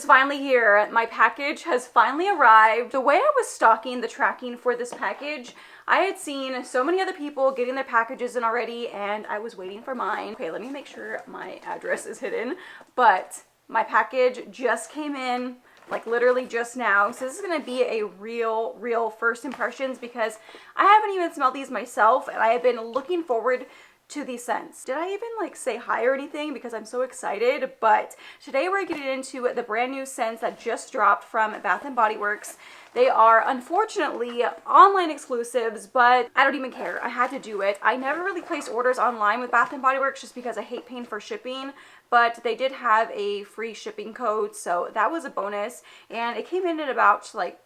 is finally here. My package has finally arrived. The way I was stalking the tracking for this package, I had seen so many other people getting their packages in already, and I was waiting for mine. Okay, let me make sure my address is hidden, but my package just came in, like literally just now. So this is gonna be a real first impressions because I haven't even smelled these myself, and I have been looking forward to these scents. Did I even like say hi or anything because I'm so excited? But today we're getting into the brand new scents that just dropped from Bath & Body Works. They are unfortunately online exclusives, but I don't even care. I had to do it. I never really placed orders online with Bath & Body Works just because I hate paying for shipping, but they did have a free shipping code, so that was a bonus. And it came in at about like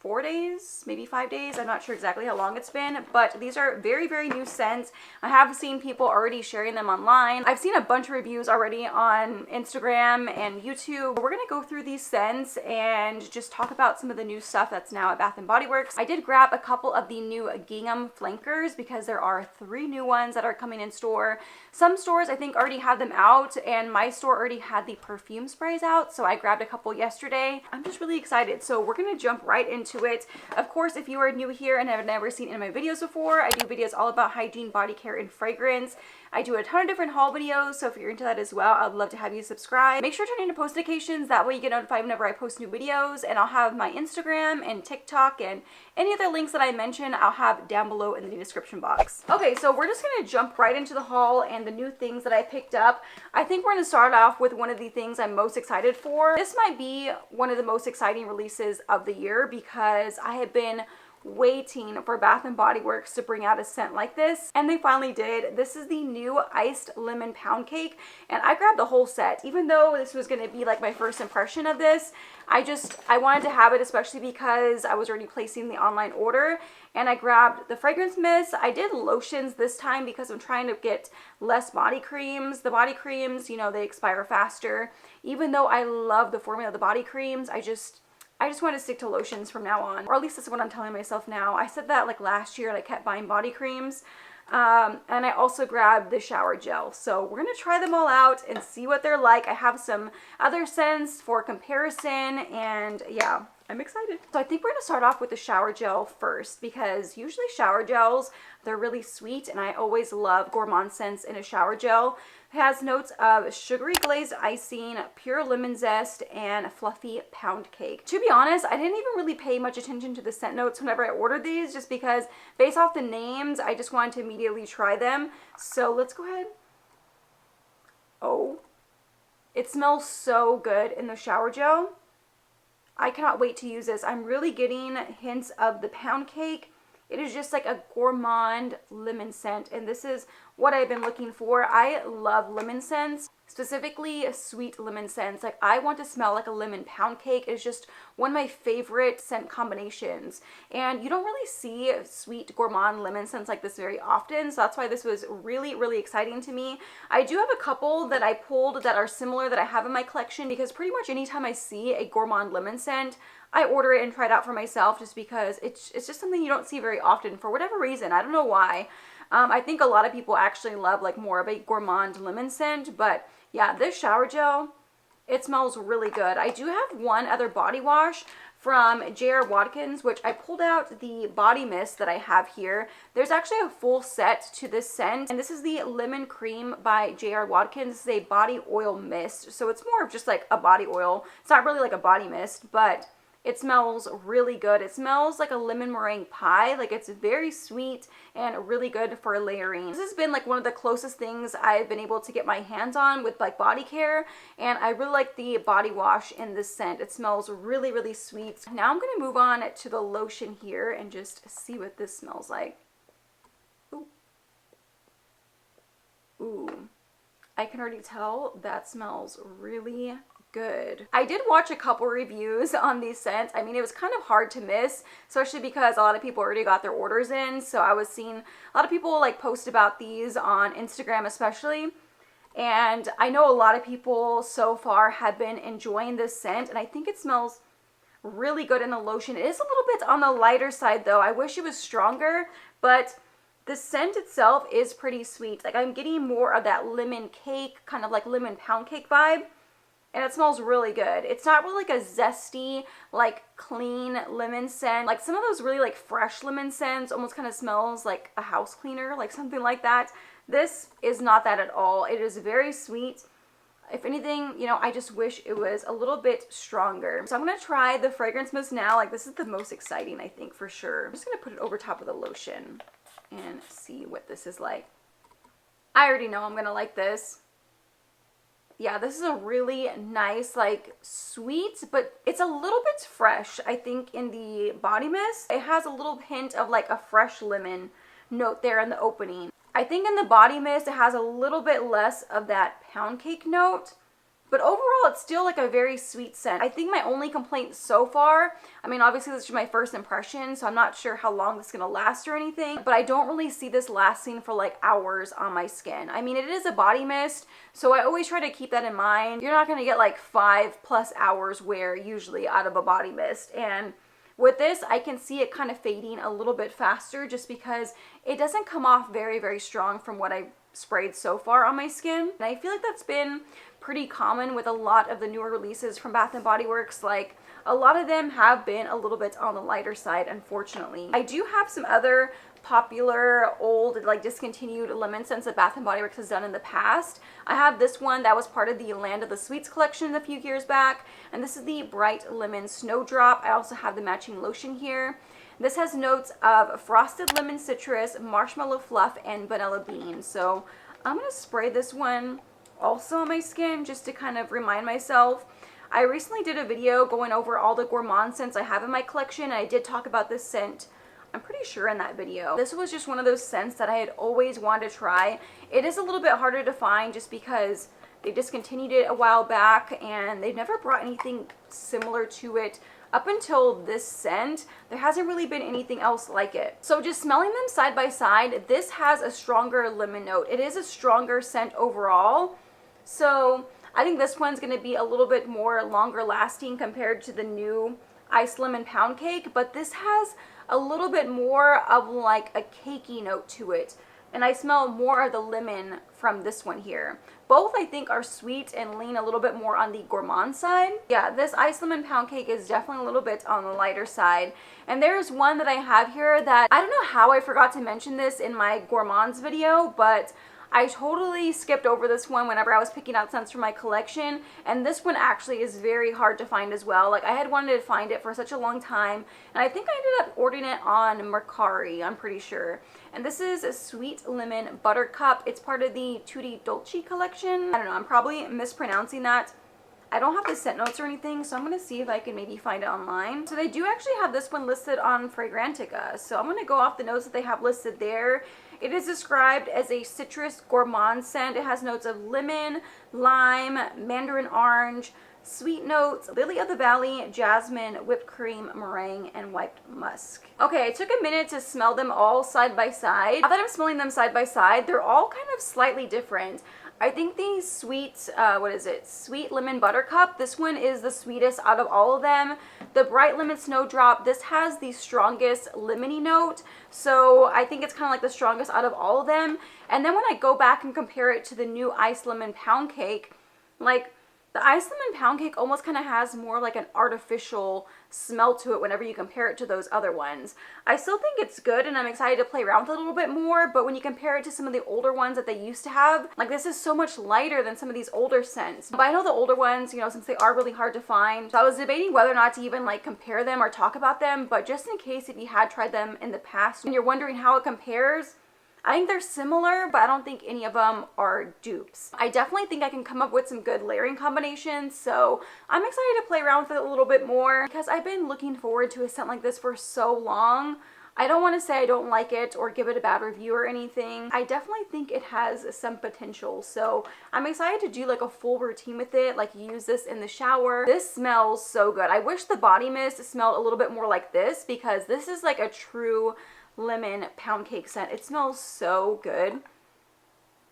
4 days, maybe 5 days. I'm not sure exactly how long it's been, but these are very new scents. I have seen people already sharing them online. I've seen a bunch of reviews already on Instagram and YouTube. We're gonna go through these scents and just talk about some of the new stuff that's now at Bath & Body Works. I did grab a couple of the new Gingham flankers because there are 3 new ones that are coming in store. Some stores I think already have them out, and my store already had the perfume sprays out, so I grabbed a couple yesterday. I'm just really excited. So we're gonna jump right into it. Of course, if you are new here and have never seen any of my videos before, I do videos all about hygiene, body care, and fragrance. I do a ton of different haul videos, so if you're into that as well, I'd love to have you subscribe. Make sure to turn on post notifications, that way you get notified whenever I post new videos, and I'll have my Instagram and TikTok and any other links that I mention, I'll have down below in the description box. Okay, so we're just gonna jump right into the haul and the new things that I picked up. I think we're gonna start off with one of the things I'm most excited for. This might be one of the most exciting releases of the year because I have been waiting for Bath & Body Works to bring out a scent like this, and they finally did. This is the new iced lemon pound cake, and I grabbed the whole set. Even though this was going to be like my first impression of this, I wanted to have it, especially because I was already placing the online order, and I grabbed the fragrance mist. I did lotions this time because I'm trying to get less body creams. The body creams, you know, they expire faster. Even though I love the formula of the body creams, I just want to stick to lotions from now on, or at least that's what I'm telling myself now. I said that like last year and I kept buying body creams. And I also grabbed the shower gel. So we're going to try them all out and see what they're like. I have some other scents for comparison, and yeah, I'm excited. So I think we're going to start off with the shower gel first because usually shower gels, they're really sweet, and I always love gourmand scents in a shower gel. It has notes of sugary glazed icing, pure lemon zest, and fluffy pound cake. To be honest, I didn't even really pay much attention to the scent notes whenever I ordered these, just because based off the names, I just wanted to immediately try them. So let's go ahead. Oh, it smells so good in the shower gel. I cannot wait to use this. I'm really getting hints of the pound cake. It is just like a gourmand lemon scent, and this is what I've been looking for. I love lemon scents, specifically sweet lemon scents. Like, I want to smell like a lemon pound cake. It's just one of my favorite scent combinations, and you don't really see sweet gourmand lemon scents like this very often, so that's why this was really exciting to me. I do have a couple that I pulled that are similar that I have in my collection because pretty much anytime I see a gourmand lemon scent, I order it and try it out for myself just because it's just something you don't see very often for whatever reason. I don't know why. I think a lot of people actually love like more of a gourmand lemon scent, but yeah, this shower gel, it smells really good. I do have one other body wash from J.R. Watkins, which I pulled out the body mist that I have here. There's actually a full set to this scent, and this is the Lemon Cream by J.R. Watkins. This is a body oil mist, so it's more of just like a body oil. It's not really like a body mist, but it smells really good. It smells like a lemon meringue pie. Like, it's very sweet and really good for layering. This has been like one of the closest things I've been able to get my hands on with like Bodycare, and I really like the body wash in this scent. It smells really sweet. Now I'm going to move on to the lotion here and just see what this smells like. Ooh. Ooh. I can already tell that smells really good. I did watch a couple reviews on these scents. I mean, it was kind of hard to miss, especially because a lot of people already got their orders in. So I was seeing a lot of people like post about these on Instagram especially. And I know a lot of people so far have been enjoying this scent, and I think it smells really good in the lotion. It is a little bit on the lighter side though. I wish it was stronger, but the scent itself is pretty sweet. Like, I'm getting more of that lemon cake, kind of like lemon pound cake vibe. and it smells really good. It's not really like a zesty, like clean lemon scent. Like some of those really like fresh lemon scents almost kind of smells like a house cleaner, like something like that. This is not that at all. It is very sweet. If anything, you know, I just wish it was a little bit stronger. So I'm gonna try the fragrance mist now. Like this is the most exciting, I think, for sure. I'm just gonna put it over top of the lotion and see what this is like. I already know I'm gonna like this. Yeah, this is a really nice, like, sweet, but it's a little bit fresh, I think, in the body mist. It has a little hint of, like, a fresh lemon note there in the opening. I think in the body mist, it has a little bit less of that pound cake note. But overall, it's still like a very sweet scent. I think my only complaint so far, I mean, obviously this is my first impression, so I'm not sure how long this is gonna last or anything, but I don't really see this lasting for like hours on my skin. I mean, it is a body mist, so I always try to keep that in mind. You're not gonna get like 5+ hours wear usually out of a body mist. And with this, I can see it kind of fading a little bit faster just because it doesn't come off very, very strong from what I sprayed so far on my skin. And I feel like that's been pretty common with a lot of the newer releases from Bath & Body Works. Like, a lot of them have been a little bit on the lighter side, unfortunately. I do have some other popular old, like, discontinued lemon scents that Bath & Body Works has done in the past. I have this one that was part of the Land of the Sweets collection a few years back, and this is the Bright Lemon Snowdrop. I also have the matching lotion here. This has notes of frosted lemon citrus, marshmallow fluff, and vanilla bean. So I'm gonna spray this one also on my skin just to kind of remind myself. I recently did a video going over all the gourmand scents I have in my collection, and I did talk about this scent, I'm pretty sure, in that video. This was just one of those scents that I had always wanted to try. It is a little bit harder to find just because they discontinued it a while back and they've never brought anything similar to it. Up until this scent, there hasn't really been anything else like it. So just smelling them side by side, this has a stronger lemon note. It is a stronger scent overall. So I think this one's gonna be a little bit more longer lasting compared to the new Iced Lemon Pound Cake, but this has a little bit more of like a cakey note to it. And I smell more of the lemon from this one here. Both, I think, are sweet and lean a little bit more on the gourmand side. Yeah, this Iced Lemon Pound Cake is definitely a little bit on the lighter side. And there's one that I have here that, I don't know how I forgot to mention this in my gourmands video, but I totally skipped over this one whenever I was picking out scents for my collection, and this one actually is very hard to find as well. Like, I had wanted to find it for such a long time, and I think I ended up ordering it on Mercari, I'm pretty sure. And this is a Sweet Lemon Buttercup. It's part of the Tutti Dolci collection. I don't know, I'm probably mispronouncing that. I don't have the scent notes or anything, so I'm going to see if I can maybe find it online. So they do actually have this one listed on Fragrantica, so I'm going to go off the notes that they have listed there. It is described as a citrus gourmand scent. It has notes of lemon, lime, mandarin orange, sweet notes, lily of the valley, jasmine, whipped cream, meringue, and wiped musk. Okay, I took a minute to smell them all side by side. Now that I'm smelling them side by side, they're all kind of slightly different. I think the sweet, Sweet Lemon Buttercup, this one is the sweetest out of all of them. The Bright Lemon Snowdrop, this has the strongest lemony note, so I think it's kind of like the strongest out of all of them. And then when I go back and compare it to the new Iced Lemon Pound Cake, like, the Iced Lemon Pound Cake almost kind of has more like an artificial smell to it whenever you compare it to those other ones. I still think it's good and I'm excited to play around with it a little bit more, but when you compare it to some of the older ones that they used to have, like, this is so much lighter than some of these older scents. But I know the older ones, you know, since they are really hard to find, so I was debating whether or not to even like compare them or talk about them, but just in case if you had tried them in the past and you're wondering how it compares, I think they're similar, but I don't think any of them are dupes. I definitely think I can come up with some good layering combinations, so I'm excited to play around with it a little bit more because I've been looking forward to a scent like this for so long. I don't want to say I don't like it or give it a bad review or anything. I definitely think it has some potential, so I'm excited to do like a full routine with it, like use this in the shower. This smells so good. I wish the body mist smelled a little bit more like this because this is like a true lemon pound cake scent. It smells so good.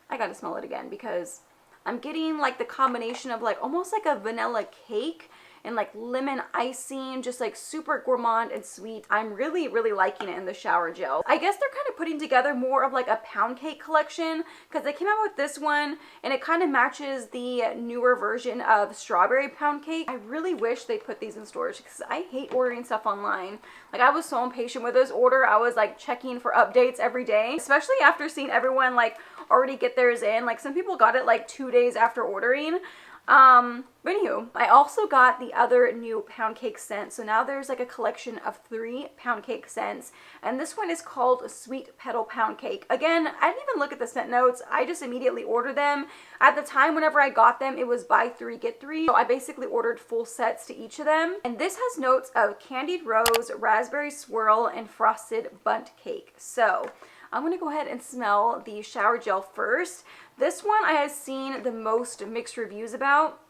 I gotta smell it again because I'm getting like the combination of like almost like a vanilla cake and like lemon icing, just like super gourmand and sweet. I'm really liking it in the shower gel. I guess they're kind of putting together more of like a pound cake collection, because they came out with this one and it kind of matches the newer version of strawberry pound cake. I really wish they put these in stores because I hate ordering stuff online. Like, I was so impatient with this order. I was like checking for updates every day, especially after seeing everyone like already get theirs in. Like, some people got it like 2 days after ordering. But anywho, I also got the other new pound cake scent. So now there's like a collection of 3 pound cake scents, and this one is called Sweet Petal Pound Cake. Again, I didn't even look at the scent notes. I just immediately ordered them. At the time, whenever I got them, it was buy 3 get 3. So I basically ordered full sets to each of them. And this has notes of candied rose, raspberry swirl, and frosted bundt cake. So I'm gonna go ahead and smell the shower gel first. This one I have seen the most mixed reviews about.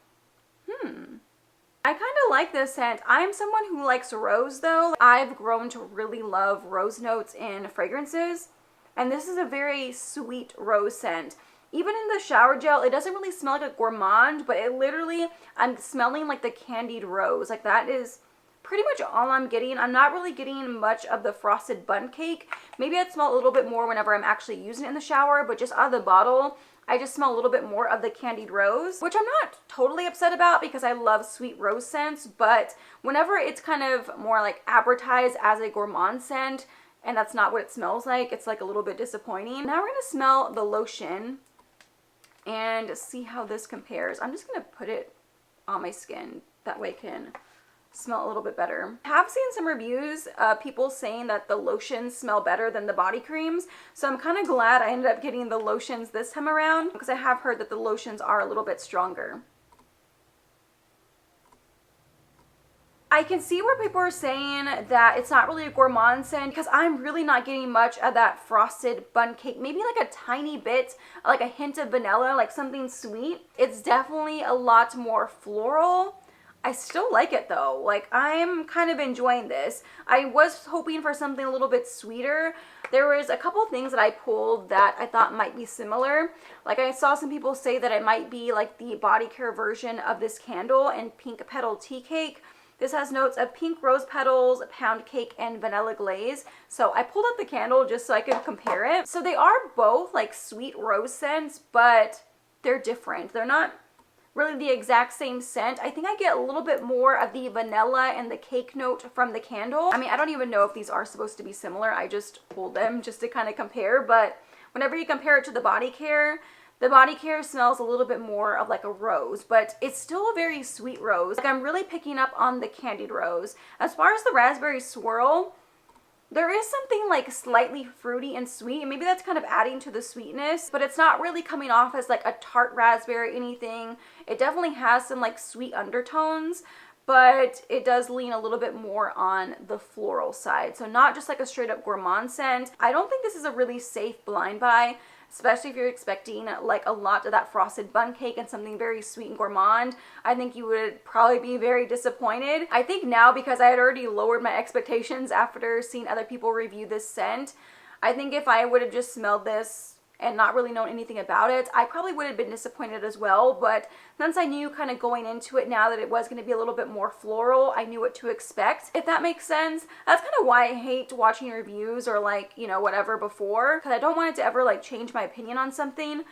I kind of like this scent. I'm someone who likes rose though. I've grown to really love rose notes in fragrances, and this is a very sweet rose scent. Even in the shower gel, it doesn't really smell like a gourmand, but it literally, I'm smelling like the candied rose. Like, that is pretty much all I'm getting. I'm not really getting much of the frosted bundt cake. Maybe I'd smell a little bit more whenever I'm actually using it in the shower, but just out of the bottle, I just smell a little bit more of the candied rose, which I'm not totally upset about because I love sweet rose scents, but whenever it's kind of more like advertised as a gourmand scent and that's not what it smells like, it's like a little bit disappointing. Now we're gonna smell the lotion and see how this compares. I'm just gonna put it on my skin, that way I can smell a little bit better. I have seen some reviews of people saying that the lotions smell better than the body creams, so I'm kind of glad I ended up getting the lotions this time around, because I have heard that the lotions are a little bit stronger. I can see where people are saying that it's not really a gourmand scent, because I'm really not getting much of that frosted bundt cake. Maybe like a tiny bit, like a hint of vanilla, like something sweet. It's definitely a lot more floral. I still like it though. Like, I'm kind of enjoying this. I was hoping for something a little bit sweeter. There was a couple things that I pulled that I thought might be similar. Like, I saw some people say that it might be like the Bodycare version of this candle and Pink Petal Tea Cake. This has notes of pink rose petals, pound cake, and vanilla glaze. So I pulled out the candle just so I could compare it. So they are both like sweet rose scents, but they're different. They're not really the exact same scent. I think I get a little bit more of the vanilla and the cake note from the candle. I mean, I don't even know if these are supposed to be similar. I just pulled them just to kind of compare, but whenever you compare it to the Bodycare smells a little bit more of like a rose, but it's still a very sweet rose. Like, I'm really picking up on the candied rose. As far as the raspberry swirl, there is something like slightly fruity and sweet, and maybe that's kind of adding to the sweetness, but it's not really coming off as like a tart raspberry or anything. It definitely has some like sweet undertones, but it does lean a little bit more on the floral side. So not just like a straight up gourmand scent. I don't think this is a really safe blind buy, especially if you're expecting like a lot of that frosted bundt cake and something very sweet and gourmand. I think you would probably be very disappointed. I think now, because I had already lowered my expectations after seeing other people review this scent, I think if I would have just smelled this and not really known anything about it, I probably would have been disappointed as well. But since I knew kind of going into it now that it was going to be a little bit more floral, I knew what to expect, if that makes sense. That's kind of why I hate watching reviews or like, you know, whatever before, because I don't want it to ever like change my opinion on something.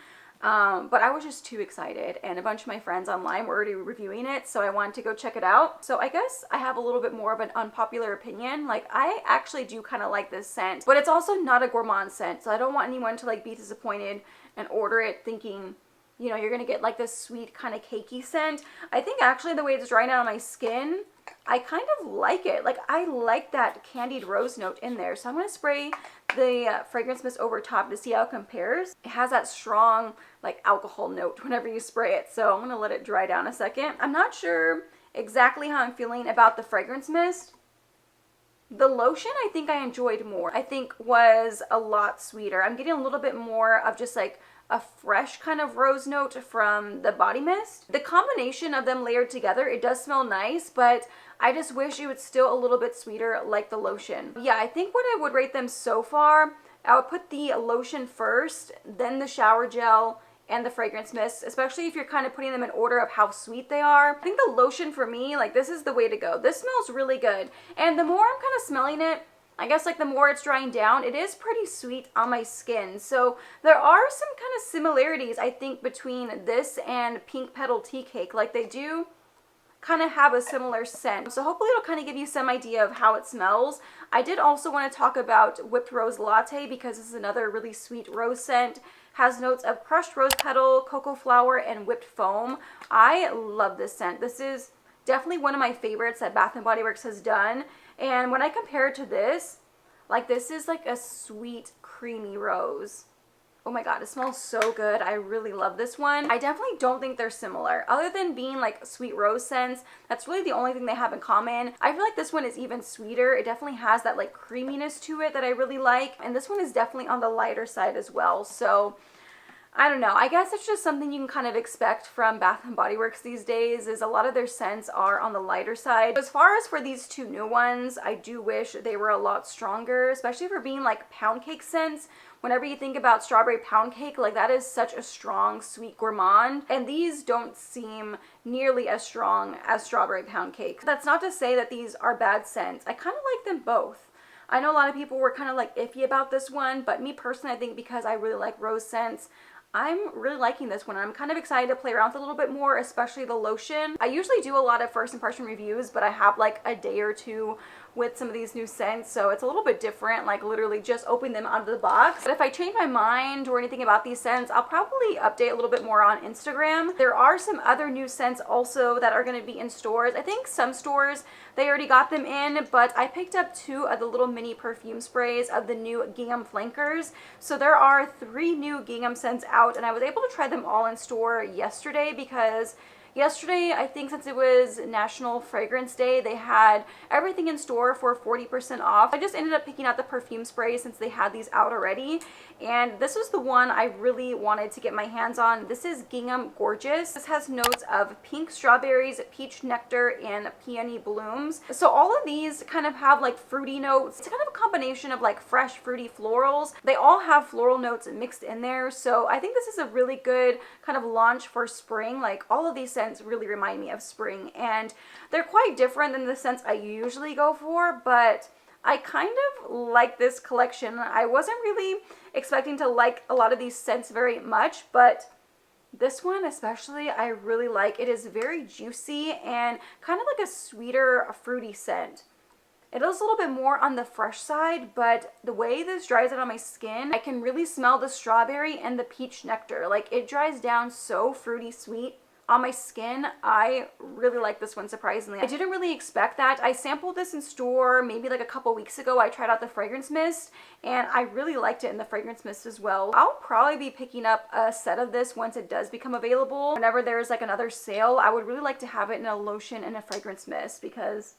But I was just too excited, and a bunch of my friends online were already reviewing it, so I wanted to go check it out. So I guess I have a little bit more of an unpopular opinion. Like, I actually do kind of like this scent, but it's also not a gourmand scent, so I don't want anyone to like be disappointed and order it thinking, you know, you're gonna get like this sweet kind of cakey scent. I think actually the way it's drying out on my skin, I kind of like it. Like, I like that candied rose note in there. So I'm going to spray the fragrance mist over top to see how it compares. It has that strong like alcohol note whenever you spray it. So I'm going to let it dry down a second. I'm not sure exactly how I'm feeling about the fragrance mist. The lotion I think I enjoyed more. I think was a lot sweeter. I'm getting a little bit more of just like a fresh kind of rose note from the body mist. The combination of them layered together, it does smell nice, but I just wish it was still a little bit sweeter like the lotion. Yeah, I think what I would rate them so far, I would put the lotion first, then the shower gel, and the fragrance mist, especially if you're kind of putting them in order of how sweet they are. I think the lotion for me, like this is the way to go. This smells really good. And the more I'm kind of smelling it, I guess like the more it's drying down, it is pretty sweet on my skin. So there are some kind of similarities, I think, between this and Pink Petal Tea Cake. Like they do kind of have a similar scent. So hopefully it'll kind of give you some idea of how it smells. I did also want to talk about Whipped Rose Latte because this is another really sweet rose scent. Has notes of crushed rose petal, cocoa flower, and whipped foam. I love this scent. This is definitely one of my favorites that Bath & Body Works has done. And when I compare it to this, like this is like a sweet, creamy rose. Oh my god, it smells so good. I really love this one. I definitely don't think they're similar. Other than being like sweet rose scents, that's really the only thing they have in common. I feel like this one is even sweeter. It definitely has that like creaminess to it that I really like. And this one is definitely on the lighter side as well. So I don't know. I guess it's just something you can kind of expect from Bath & Body Works these days, is a lot of their scents are on the lighter side. As far as for these two new ones, I do wish they were a lot stronger, especially for being like pound cake scents. Whenever you think about strawberry pound cake, like that is such a strong, sweet gourmand. And these don't seem nearly as strong as strawberry pound cake. That's not to say that these are bad scents. I kind of like them both. I know a lot of people were kind of like iffy about this one, but me personally, I think because I really like rose scents, I'm really liking this one. I'm kind of excited to play around with it a little bit more, especially the lotion. I usually do a lot of first impression reviews, but I have like a day or two with some of these new scents, so it's a little bit different, like literally just opening them out of the box. But if I change my mind or anything about these scents, I'll probably update a little bit more on Instagram. There are some other new scents also that are going to be in stores. I think some stores, they already got them in, but I picked up 2 of the little mini perfume sprays of the new Gingham Flankers. So there are 3 new Gingham scents out, and I was able to try them all in store yesterday because yesterday, I think since it was National Fragrance Day, they had everything in store for 40% off. I just ended up picking out the perfume sprays since they had these out already. And this was the one I really wanted to get my hands on. This is Gingham Gorgeous. This has notes of pink strawberries, peach nectar, and peony blooms. So all of these kind of have like fruity notes. It's kind of a combination of like fresh fruity florals. They all have floral notes mixed in there. So I think this is a really good kind of launch for spring. Like all of these scents really remind me of spring, and they're quite different than the scents I usually go for, but I kind of like this collection. I wasn't really expecting to like a lot of these scents very much, but this one especially I really like. It is very juicy and kind of like a sweeter, fruity scent. It is a little bit more on the fresh side, but the way this dries out on my skin, I can really smell the strawberry and the peach nectar. Like it dries down so fruity sweet on my skin. I really like this one, surprisingly. I didn't really expect that. I sampled this in store maybe like a couple weeks ago. I tried out the fragrance mist and I really liked it in the fragrance mist as well. I'll probably be picking up a set of this once it does become available. Whenever there's like another sale, I would really like to have it in a lotion and a fragrance mist because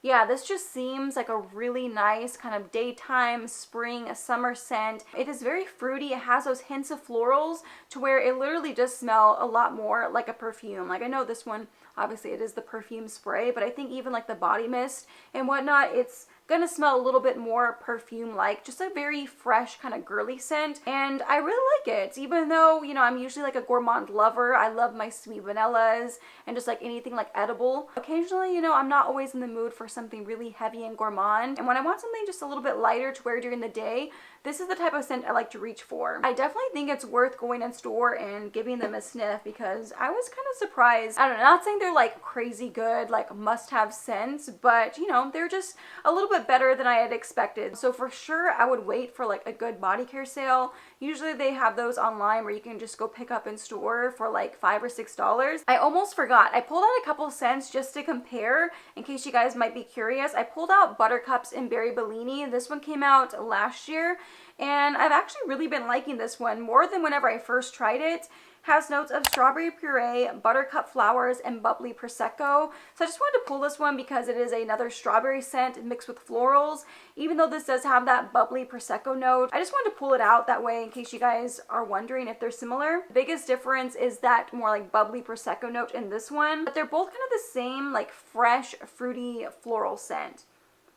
yeah, this just seems like a really nice kind of daytime, spring, summer scent. It is very fruity. It has those hints of florals to where it literally does smell a lot more like a perfume. Like I know this one, obviously it is the perfume spray, but I think even like the body mist and whatnot, it's gonna smell a little bit more perfume-like, just a very fresh kind of girly scent, and I really like it. Even though, you know, I'm usually like a gourmand lover, I love my sweet vanillas and just like anything like edible. Occasionally, you know, I'm not always in the mood for something really heavy and gourmand, and when I want something just a little bit lighter to wear during the day, this is the type of scent I like to reach for. I definitely think it's worth going in store and giving them a sniff because I was kind of surprised. I don't know, not saying they're like crazy good, like must-have scents, but you know, they're just a little bit better than I had expected. So for sure, I would wait for like a good Bodycare sale. Usually they have those online where you can just go pick up in store for like $5 or $6. I almost forgot. I pulled out a couple scents just to compare in case you guys might be curious. I pulled out Buttercups and Berry Bellini. This one came out last year. And I've actually really been liking this one more than whenever I first tried it. Has notes of strawberry puree, buttercup flowers, and bubbly prosecco. So I just wanted to pull this one because it is another strawberry scent mixed with florals. Even though this does have that bubbly prosecco note, I just wanted to pull it out that way in case you guys are wondering if they're similar. The biggest difference is that more like bubbly prosecco note in this one, but they're both kind of the same like fresh, fruity, floral scent.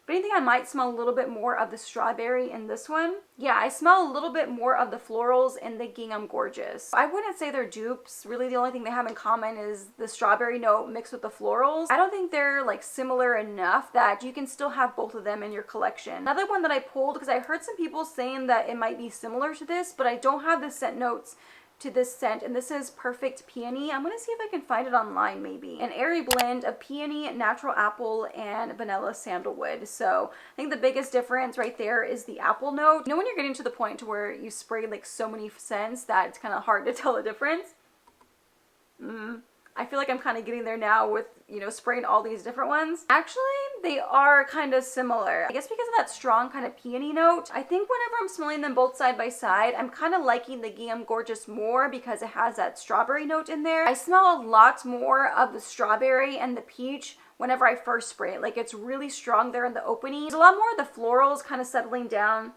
If anything, I might smell a little bit more of the strawberry in this one. Yeah, I smell a little bit more of the florals in the Gingham Gorgeous. I wouldn't say they're dupes. Really, the only thing they have in common is the strawberry note mixed with the florals. I don't think they're like similar enough that you can still have both of them in your collection. Another one that I pulled, because I heard some people saying that it might be similar to this, but I don't have the scent notes to this scent, and this is Perfect Peony. I'm gonna see if I can find it online maybe. An airy blend of peony, natural apple, and vanilla sandalwood. So I think the biggest difference right there is the apple note. You know when you're getting to the point to where you spray like so many scents that it's kind of hard to tell the difference? I feel like I'm kind of getting there now with, you know, spraying all these different ones. Actually, they are kind of similar. I guess because of that strong kind of peony note. I think whenever I'm smelling them both side by side, I'm kind of liking the Gingham Gorgeous more because it has that strawberry note in there. I smell a lot more of the strawberry and the peach whenever I first spray it. Like, it's really strong there in the opening. There's a lot more of the florals kind of settling down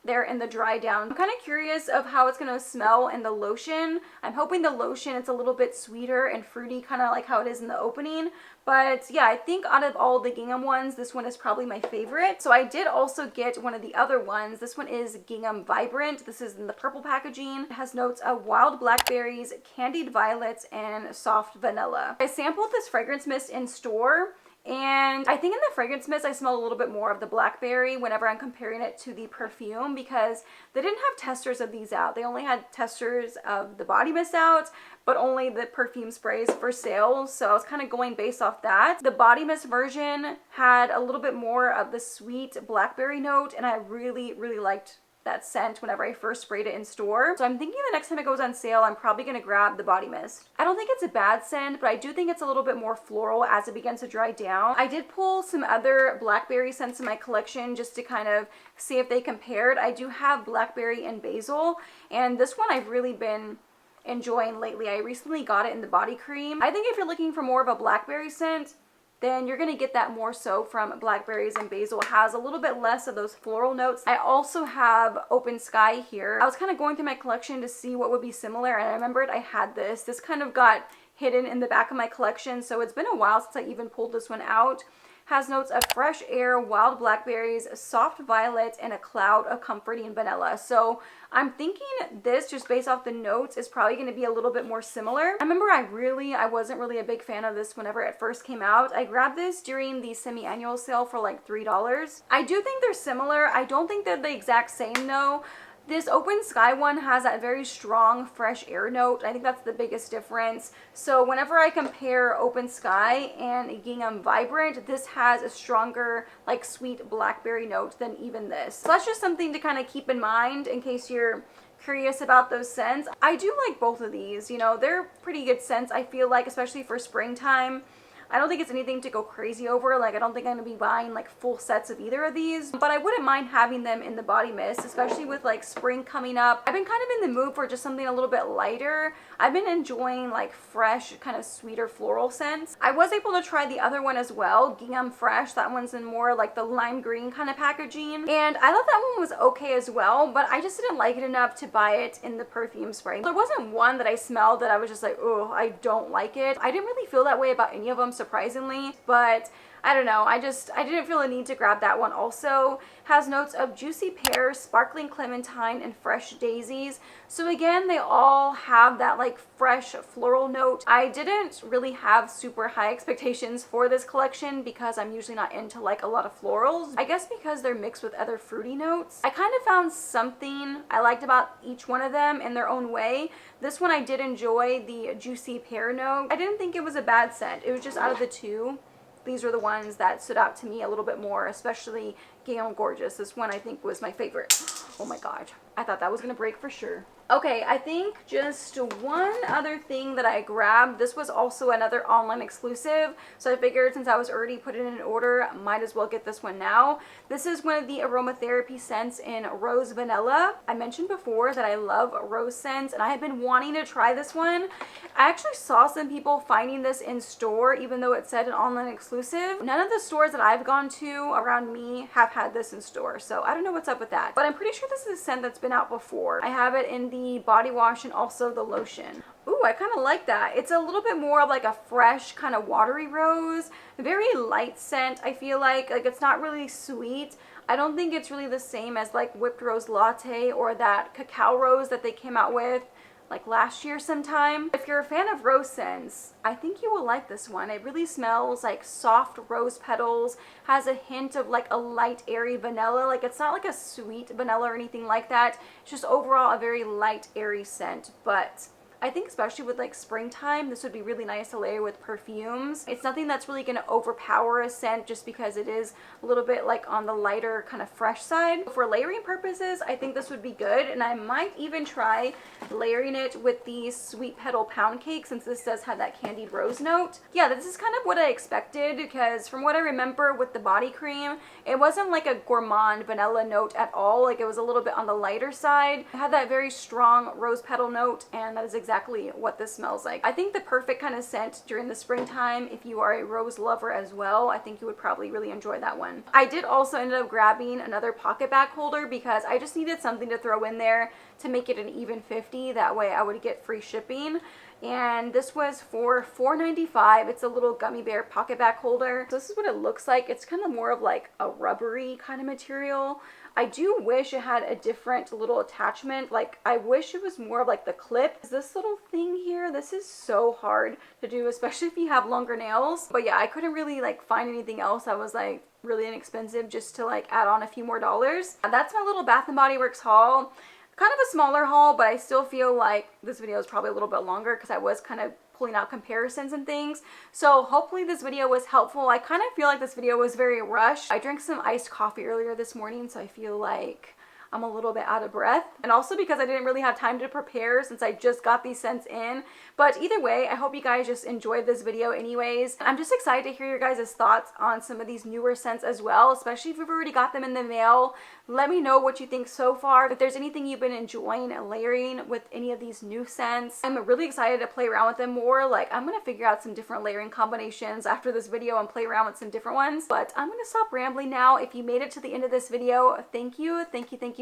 there in the dry down. I'm kind of curious of how it's going to smell in the lotion. I'm hoping the lotion, it's a little bit sweeter and fruity, kind of like how it is in the opening. But yeah, I think out of all the Gingham ones, this one is probably my favorite. So I did also get one of the other ones. This one is Gingham Vibrant. This is in the purple packaging. It has notes of wild blackberries, candied violets, and soft vanilla. I sampled this fragrance mist in store, and I think in the fragrance mist, I smell a little bit more of the blackberry whenever I'm comparing it to the perfume, because they didn't have testers of these out. They only had testers of the body mist out, but only the perfume sprays for sale. So I was kind of going based off that. The body mist version had a little bit more of the sweet blackberry note, and I really, really liked that scent whenever I first sprayed it in store. So I'm thinking the next time it goes on sale, I'm probably going to grab the body mist. I don't think it's a bad scent, but I do think it's a little bit more floral as it begins to dry down. I did pull some other blackberry scents in my collection just to kind of see if they compared. I do have blackberry and basil, and this one I've really been enjoying lately. I recently got it in the body cream. I think if you're looking for more of a blackberry scent, then you're going to get that more so from blackberries and basil. It has a little bit less of those floral notes. I also have Open Sky here. I was kind of going through my collection to see what would be similar, and I remembered I had this. This kind of got hidden in the back of my collection, so it's been a while since I even pulled this one out. Has notes of fresh air, wild blackberries, soft violet, and a cloud of comforting vanilla. So I'm thinking this, just based off the notes, is probably going to be a little bit more similar. I remember I wasn't really a big fan of this whenever it first came out. I grabbed this during the semi-annual sale for like $3. I do think they're similar. I don't think they're the exact same though. This Open Sky one has that very strong fresh air note. I think that's the biggest difference. So whenever I compare Open Sky and Gingham Vibrant, this has a stronger like sweet blackberry note than even this. So that's just something to kind of keep in mind in case you're curious about those scents. I do like both of these. You know, they're pretty good scents, I feel like, especially for springtime. I don't think it's anything to go crazy over. Like, I don't think I'm gonna be buying like full sets of either of these, but I wouldn't mind having them in the body mist, especially with like spring coming up. I've been kind of in the mood for just something a little bit lighter. I've been enjoying like fresh, kind of sweeter floral scents. I was able to try the other one as well, Gingham Fresh. That one's in more like the lime green kind of packaging, and I thought that one was okay as well, but I just didn't like it enough to buy it in the perfume spray. There wasn't one that I smelled that I was just like, oh, I don't like it. I didn't really feel that way about any of them, surprisingly, but I don't know, I didn't feel a need to grab that one. Also has notes of juicy pear, sparkling clementine, and fresh daisies. So again, they all have that like fresh floral note. I didn't really have super high expectations for this collection because I'm usually not into like a lot of florals. I guess because they're mixed with other fruity notes. I kind of found something I liked about each one of them in their own way. This one I did enjoy the juicy pear note. I didn't think it was a bad scent. It was just out of the two, these were the ones that stood out to me a little bit more, especially Gingham Gorgeous. This one I think was my favorite. Oh my god, I thought that was gonna break for sure. Okay, I think just one other thing that I grabbed. This was also another online exclusive, so I figured since I was already put in an order, might as well get this one now. This is one of the Aromatherapy scents in Rose Vanilla. I mentioned before that I love rose scents, and I have been wanting to try this one. I actually saw some people finding this in store, even though it said an online exclusive. None of the stores that I've gone to around me have had this in store, so I don't know what's up with that. But I'm pretty sure this is a scent that's been out before. I have it in the body wash and also the lotion. Ooh, Ooh, I kind of like that. It's a little bit more of like a fresh kind of watery rose, very light scent. I feel like it's not really sweet. I don't think it's really the same as like Whipped Rose Latte or that Cacao Rose that they came out with like last year sometime. If you're a fan of rose scents, I think you will like this one. It really smells like soft rose petals, has a hint of like a light airy vanilla. Like it's not like a sweet vanilla or anything like that. It's just overall a very light airy scent, but I think especially with like springtime, this would be really nice to layer with perfumes. It's nothing that's really going to overpower a scent just because it is a little bit like on the lighter kind of fresh side. For layering purposes, I think this would be good, and I might even try layering it with the Sweet Petal Pound Cake since this does have that candied rose note. Yeah, this is kind of what I expected because from what I remember with the body cream, it wasn't like a gourmand vanilla note at all. Like it was a little bit on the lighter side. It had that very strong rose petal note, and that is exactly what this smells like. I think the perfect kind of scent during the springtime if you are a rose lover as well. I think you would probably really enjoy that one. I did also end up grabbing another pocket bag holder because I just needed something to throw in there to make it an even 50. That way I would get free shipping. And this was for $4.95. It's a little gummy bear pocket bag holder. So this is what it looks like. It's kind of more of like a rubbery kind of material. I do wish it had a different little attachment. Like I wish it was more of like the clip. This little thing here, this is so hard to do, especially if you have longer nails. But yeah, I couldn't really like find anything else that was like really inexpensive just to like add on a few more dollars. That's my little Bath & Body Works haul. Kind of a smaller haul, but I still feel like this video is probably a little bit longer because I was kind of pulling out comparisons and things. So hopefully this video was helpful. I kind of feel like this video was very rushed. I drank some iced coffee earlier this morning, so I feel like I'm a little bit out of breath, and also because I didn't really have time to prepare since I just got these scents in. But either way, I hope you guys just enjoyed this video anyways. I'm just excited to hear your guys' thoughts on some of these newer scents as well, especially if you've already got them in the mail. Let me know what you think so far. If there's anything you've been enjoying layering with any of these new scents. I'm really excited to play around with them more. Like I'm gonna figure out some different layering combinations after this video and play around with some different ones. But I'm gonna stop rambling now. If you made it to the end of this video, thank you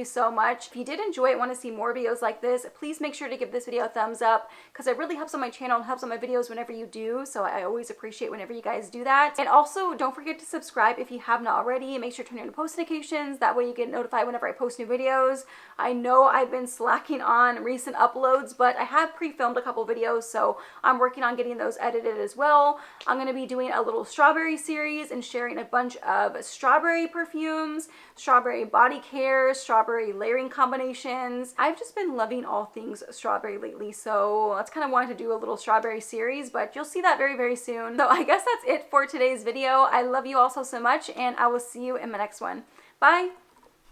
so much. If you did enjoy it, want to see more videos like this, please make sure to give this video a thumbs up because it really helps on my channel and helps on my videos whenever you do. So I always appreciate whenever you guys do that. And also don't forget to subscribe if you have not already. Make sure to turn on post notifications. That way you get notified whenever I post new videos. I know I've been slacking on recent uploads, but I have pre-filmed a couple videos, so I'm working on getting those edited as well. I'm going to be doing a little strawberry series and sharing a bunch of strawberry perfumes, strawberry body care, strawberry layering combinations. I've just been loving all things strawberry lately, so that's kind of wanted to do a little strawberry series, but you'll see that very, very soon. So I guess that's it for today's video. I love you all so much, and I will see you in my next one. Bye!